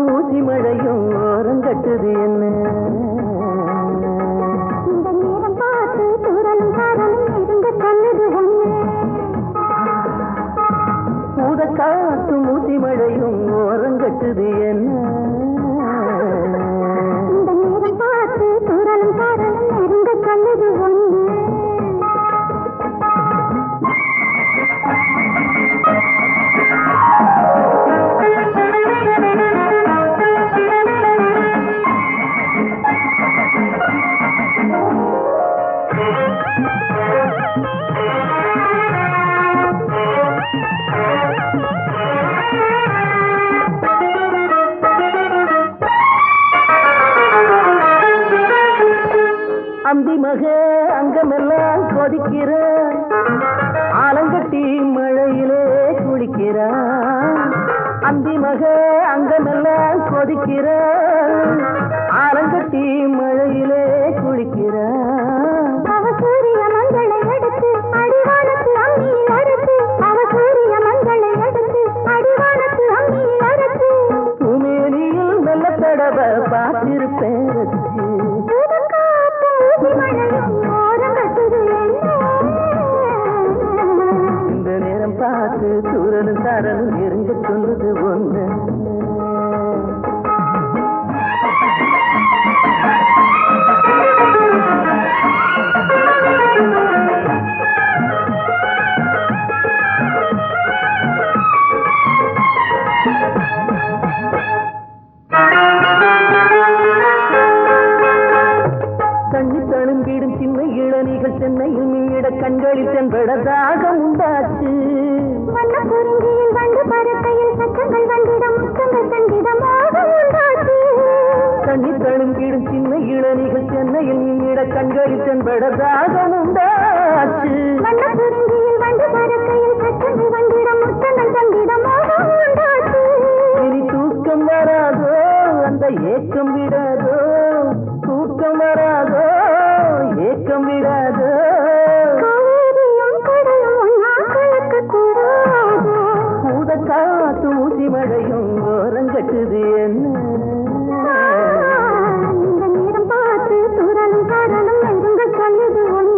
ஊசி மழையும் ஓரங்கட்டுது என்ன இந்த நேரம் பார்த்து தூரலும் காரலும் இருங்க சொன்னது ஒண்ணு ஊதக்காத்து ஊசி மழையும் ஓரங்கட்டுது என்ன இந்த நேரம் பார்த்து தூரலும் காரலும் இருங்க சொன்னது ஒண்ணு அந்தி மக அங்கமெல்லாம் கொதிக்கிற ஆலங்கட்டி மழையிலே குளிக்கிற அந்தி மக அங்கமெல்லாம் கொதிக்கிற ஆலங்கட்டி மழையிலே குளிக்கிற அவ சூரிய மங்களை எடுத்து அடிவானத்து அம்மியில் அரைத்து அவ சூரிய மங்களை எடுத்து அடிவானத்து அம்மியில் அரைத்து பூமேனியில் நல்ல தடவை பார்த்திருப்பேன் ரசிச்சு இந்த நேரம் பார்த்து தூரலும் சாரலும் இறங்க சொல்லுது ஒண்ணு தண்ணி தழும்பிடும் சின்ன இளநிகள் சென்னையில் மீட கண்களில் சென்றதாக உண்டாச்சு வண்ண குறிஞ்சியில் வந்து பறக்கையில் சட்டங்கள் வந்திடம் முத்தங்கள் தந்திடமாக உண்டாச்சு தண்ணி தழும்பிடும் சின்ன இளநிகள் சென்னையில் மீட கண்களில் சென்றதாக உண்டாச்சு வண்ண குறிஞ்சியில் வந்து பறக்கையில் சட்டங்கள் வந்திடம் முத்தங்கள் தந்திடமாக உண்டாச்சு இனி தூக்கம் வராதோ அந்த ஏக்கம் விடாதோ தூக்கம் வராதோ ஏக்கம் விடாதோ காவேரியும் கடலும் ஒன்னா கலக்க கூடாது ஊதக்காத்து ஊசி மழையும் ஓரங்கட்டுது என்ன இந்த நேரம் பார்த்து தூரலும் காரலும் எங்க சொல்லுது ஒண்ணு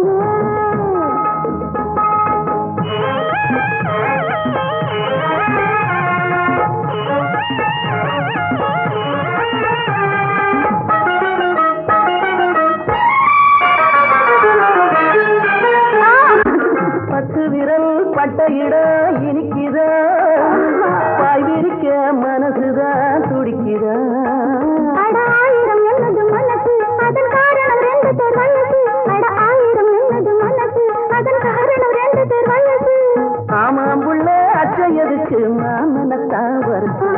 பத்து விரல் பட்ட இடம் இனிக்குத பாய் விரிக்க மனசுதான் துடிக்குத அட ஆயிரம் என்னது மனசு அதன் காரணம் ரெண்டு பேர் வயசு அட ஆயிரம் என்னது மனசு அதன் காரணம் ரெண்டு பேர் வயசு ஆமாம் புள்ள அச்சை எதுக்கு மாமனத்தான் வருது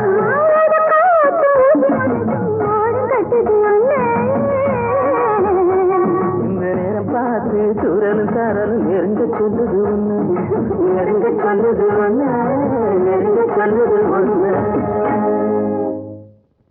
இந்த நேரம் பார்த்து தூரலும் சாரலும் நெருங்க சொல்லுது ஒண்ணு நெருங்க சொல்லுது ஒண்ணு நெருங்க சொல்லுது ஒண்ணு